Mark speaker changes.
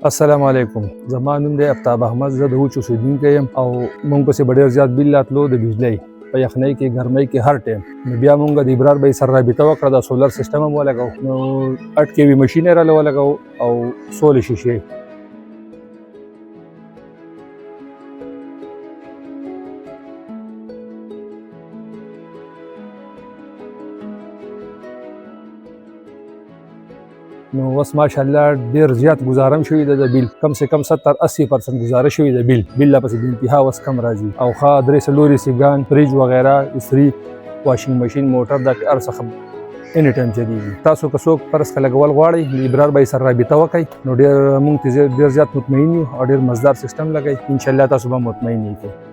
Speaker 1: السلام علیکم. زما نوم دی افتاب احمد. زه د وچ اوسېدونکی یم او موږ پسې به ډېر زیات بیل راتلو د بجلۍ په یخنۍ کې ګرمۍ کې هر ټایم. نو بیا موږ د ابرار بھائی سره رابطه وکړه، د سولر سیسټم هم ولګو. نو 8 KV مشین یې راله ولګو او 16 شیشې. نو اوس ماشاءالله ډېر زیات ګزارم شوي ده د بیل، کم سے کم 70-80% ګزاره شوي ده بیل لا پسې د انتها اوس کم راځي. او ښه 3 سیګان، فریج وغیره، استري، واشنګ ماشین، موټر دا هر څه اني ټایم چلیږي. تاسو که څوک فرض کړه لګول غواړئ د ابرار بھائی سره رابطه وکړئ، نو ډېر موږ ډېر زیات مطمئن یو او ډېر مزدار سیسټم لګئ. انشاءالله تاسو به مطمئن یئ.